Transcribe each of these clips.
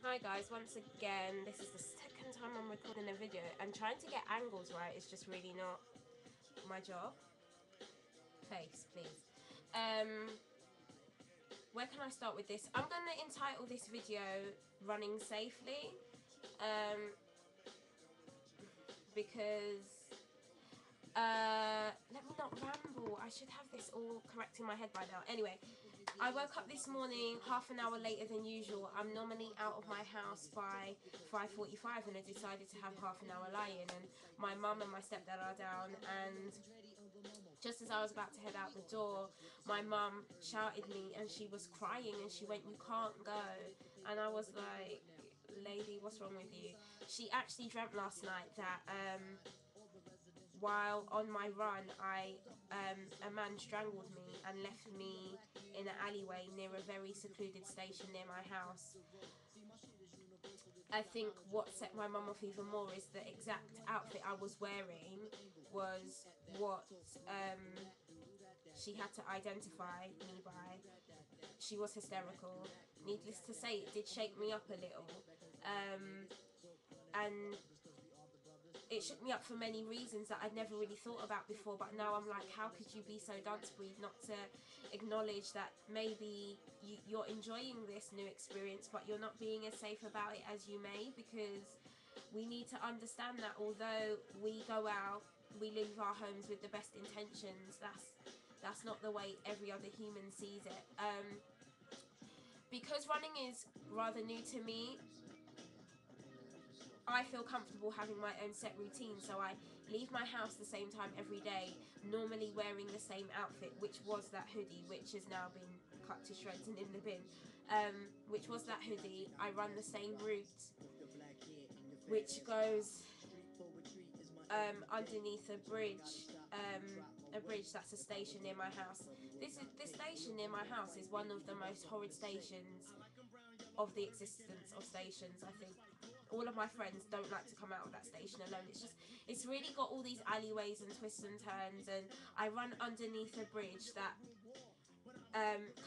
Hi guys, once again, this is the second time I'm recording a video, and trying to get angles right is just really not my job. Face, please. Where can I start with this? I'm going to entitle this video Running Safely, because let me not ramble. I should have this all correct in my head by now. Anyway, I woke up this morning half an hour later than usual. I'm normally out of my house by 5:45, and I decided to have half an hour lie-in, and my mum and my stepdad are down, and just as I was about to head out the door, my mum shouted me and she was crying and she went, "You can't go." And I was like, "Lady, what's wrong with you?" She actually dreamt last night that while on my run, a man strangled me and left me in an alleyway near a very secluded station near my house. I think what set my mum off even more is the exact outfit I was wearing was what she had to identify me by. She was hysterical. Needless to say, it did shake me up a little. And it shook me up for many reasons that I'd never really thought about before, but now I'm like, how could you be so dunce-breed not to acknowledge that maybe you're enjoying this new experience, but you're not being as safe about it as you may, because we need to understand that although we go out, we leave our homes with the best intentions, that's not the way every other human sees it. Because running is rather new to me, I feel comfortable having my own set routine, so I leave my house the same time every day, normally wearing the same outfit, which was that hoodie, which has now been cut to shreds and in the bin, which was that hoodie. I run the same route, which goes underneath a bridge that's a station near my house. This station near my house is one of the most horrid stations of the existence of stations, I think. All of my friends don't like to come out of that station alone. It's really got all these alleyways and twists and turns, and I run underneath a bridge that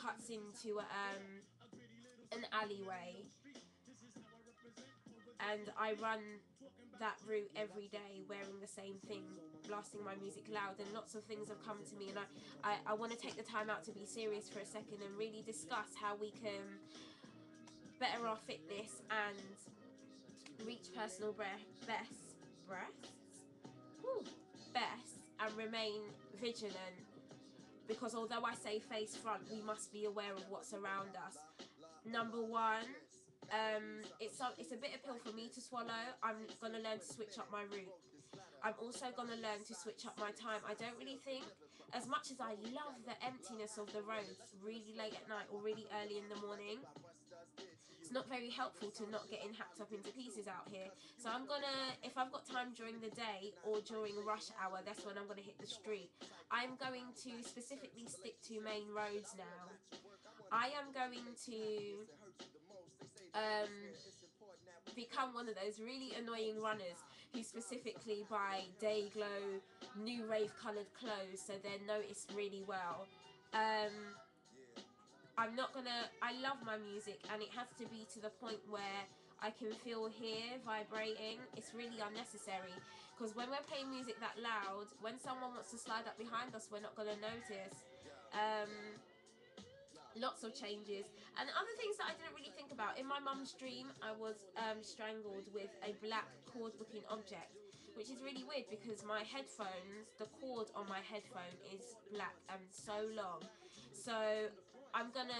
cuts into an alleyway, and I run that route every day wearing the same thing, blasting my music loud, and lots of things have come to me, and I want to take the time out to be serious for a second and really discuss how we can better our fitness and reach personal best and remain vigilant, because although I say face front, we must be aware of what's around us. Number one, it's a bitter pill for me to swallow. I'm gonna learn to switch up my route. I'm also gonna learn to switch up my time. I don't really think, as much as I love the emptiness of the roads really late at night or really early in the morning, it's not very helpful to not getting hacked up into pieces out here. So I'm gonna, if I've got time during the day or during rush hour, that's when I'm gonna hit the street. I'm going to specifically stick to main roads now. I am going to become one of those really annoying runners who specifically buy day glow new rave coloured clothes so they're noticed really well. I'm not gonna, I love my music, and it has to be to the point where I can feel here vibrating. It's really unnecessary, because when we're playing music that loud, when someone wants to slide up behind us, we're not gonna notice. Lots of changes, and other things that I didn't really think about. In my mum's dream, I was strangled with a black cord looking object, which is really weird because my headphones, the cord on my headphone is black and so long. So I don't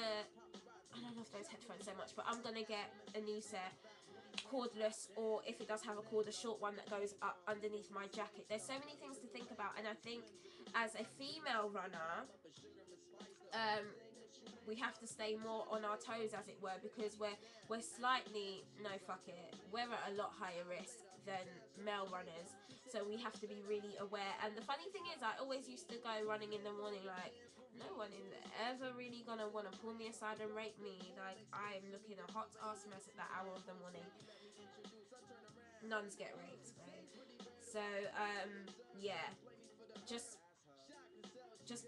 love those headphones so much, but I'm gonna get a new set, cordless, or if it does have a cord, a short one that goes up underneath my jacket. There's so many things to think about, and I think as a female runner, we have to stay more on our toes, as it were, because we're slightly, no, fuck it, we're at a lot higher risk than male runners, so we have to be really aware. And the funny thing is, I always used to go running in the morning like, no one is ever really gonna want to pull me aside and rape me, like I'm looking a hot ass mess at that hour of the morning. Nuns get raped, babe. So yeah, just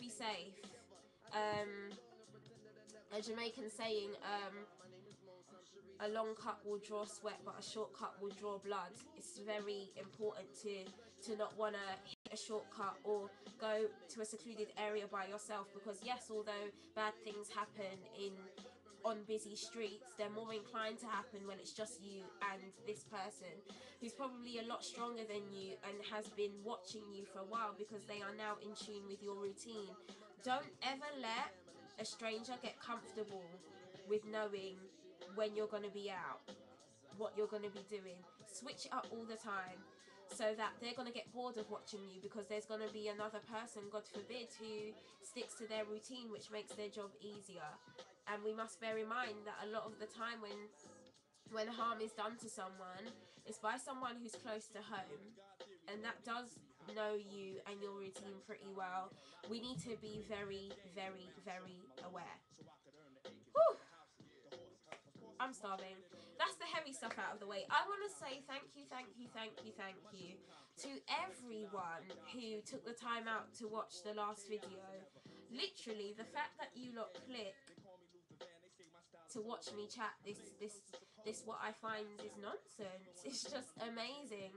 be safe. A Jamaican saying, a long cut will draw sweat, but a short cut will draw blood. It's very important to not want to hit a shortcut or go to a secluded area by yourself, because yes, although bad things happen on busy streets, they're more inclined to happen when it's just you and this person who's probably a lot stronger than you and has been watching you for a while, because they are now in tune with your routine. Don't ever let a stranger get comfortable with knowing when you're going to be out, what you're going to be doing. Switch it up all the time, so that they're going to get bored of watching you, because there's going to be another person, God forbid, who sticks to their routine, which makes their job easier. And we must bear in mind that a lot of the time when harm is done to someone, it's by someone who's close to home, and that does know you and your routine pretty well. We need to be very, very, very aware. Whew. I'm starving. That's the heavy stuff out of the way. I want to say thank you to everyone who took the time out to watch the last video. Literally, the fact that you lot click to watch me chat this what I find is nonsense. It's just amazing,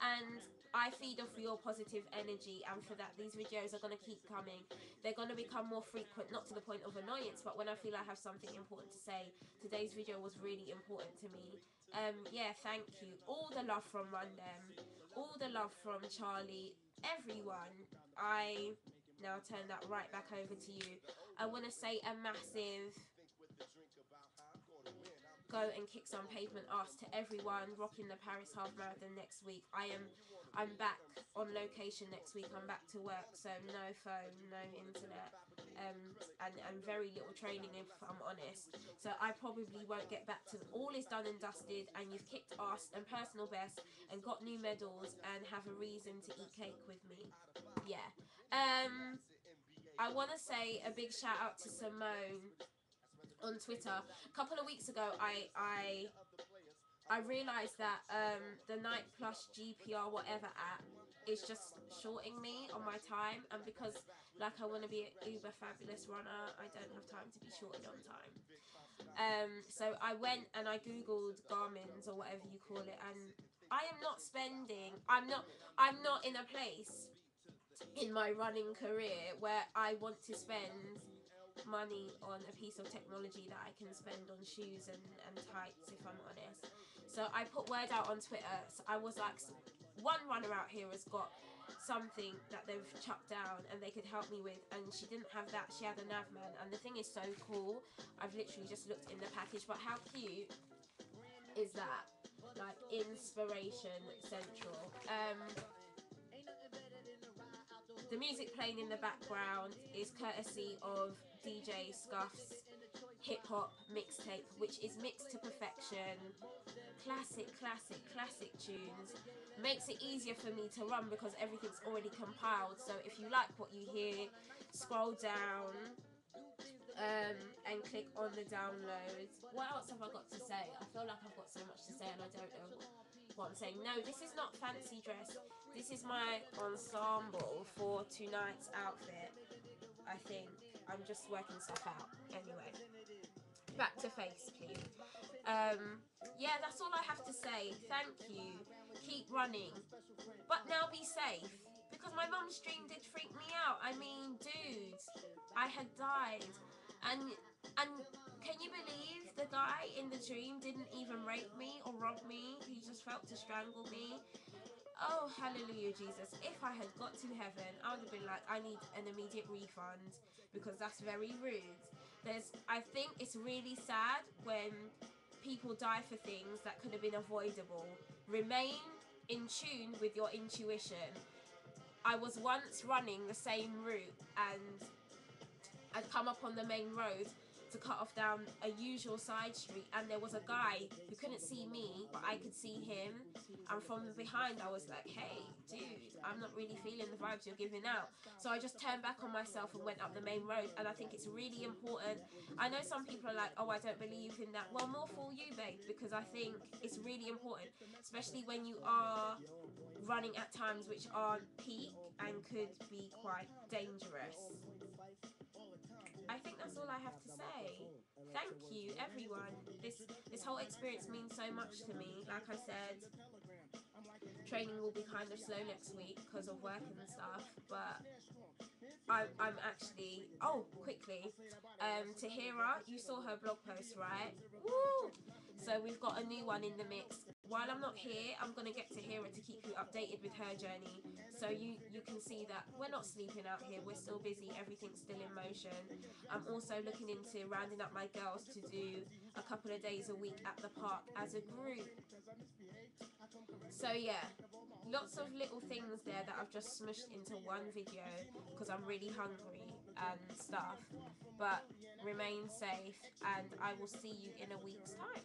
and I feed off your positive energy, and for that these videos are going to keep coming. They're going to become more frequent, not to the point of annoyance, but when I feel I have something important to say. Today's video was really important to me. Yeah, thank you. All the love from Rundem, all the love from Charlie, everyone. I now turn that right back over to you. I want to say a massive go and kick some pavement ass to everyone rocking the Paris Half Marathon next week. I'm back on location next week. I'm back to work, so no phone, no internet, and very little training, if I'm honest. So I probably won't get back to all is done and dusted, and you've kicked ass and personal best and got new medals and have a reason to eat cake with me. Yeah. I want to say a big shout out to Simone on Twitter. A couple of weeks ago, I realised that the Night Plus GPR whatever app is just shorting me on my time, and because like I want to be an uber fabulous runner, I don't have time to be shorted on time. So I went and I googled Garmin's or whatever you call it, and I am not spending. I'm not in a place in my running career where I want to spend money on a piece of technology that I can spend on shoes and tights, if I'm honest. So I put word out on Twitter. So I was like, one runner out here has got something that they've chucked down and they could help me with, and she didn't have that. She had a Navman, and the thing is so cool. I've literally just looked in the package, but how cute is that? Like, inspiration central. The music playing in the background is courtesy of DJ Scuff's hip hop mixtape, which is mixed to perfection. Classic tunes. Makes it easier for me to run because everything's already compiled. So if you like what you hear, scroll down and click on the downloads. What else have I got to say? I feel like I've got so much to say and I don't know what I'm saying. No, this is not fancy dress. This is my ensemble for tonight's outfit. I think I'm just working stuff out. Anyway, back to face, please. Yeah, that's all I have to say. Thank you. Keep running, but now be safe, because my mum's stream did freak me out. I mean, dude, I had died, and can you believe the guy in the dream didn't even rape me or rob me? He just felt to strangle me. Oh, hallelujah, Jesus. If I had got to heaven, I would have been like, I need an immediate refund, because that's very rude. I think it's really sad when people die for things that could have been avoidable. Remain in tune with your intuition. I was once running the same route, and I'd come up on the main road to cut off down a usual side street, and there was a guy who couldn't see me, but I could see him, and from behind I was like, hey dude, I'm not really feeling the vibes you're giving out. So I just turned back on myself and went up the main road. And I think it's really important. I know some people are like, oh, I don't believe in that. Well, more for you, babe, because I think it's really important, especially when you are running at times which aren't peak and could be quite dangerous. I think that's all I have to say. Thank you, everyone. This whole experience means so much to me. Like I said, training will be kind of slow next week because of work and stuff, but I'm actually, oh, quickly, Tahira, you saw her blog post, right? Woo! So we've got a new one in the mix. While I'm not here, I'm going to get Tahira to keep you updated with her journey. So you can see that we're not sleeping out here, we're still busy, everything's still in motion. I'm also looking into rounding up my girls to do a couple of days a week at the park as a group. So yeah, lots of little things there that I've just smushed into one video because I'm really hungry and stuff. But remain safe, and I will see you in a week's time.